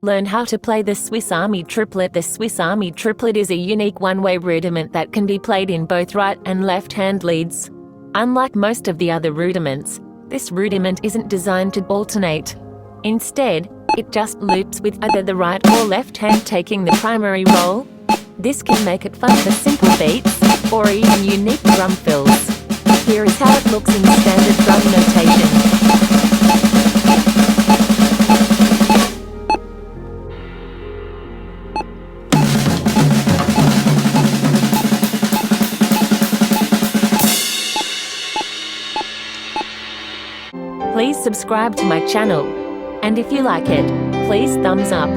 Learn how to play the Swiss Army Triplet. The Swiss Army Triplet is a unique one-way rudiment that can be played in both right and left-hand leads. Unlike most of the other rudiments, this rudiment isn't designed to alternate. Instead, it just loops with either the right or left hand taking the primary role. This can make it fun for simple beats, or even unique drum fills. Here is how it looks in standard drum notation. Please subscribe to my channel, and if you like it, please thumbs up.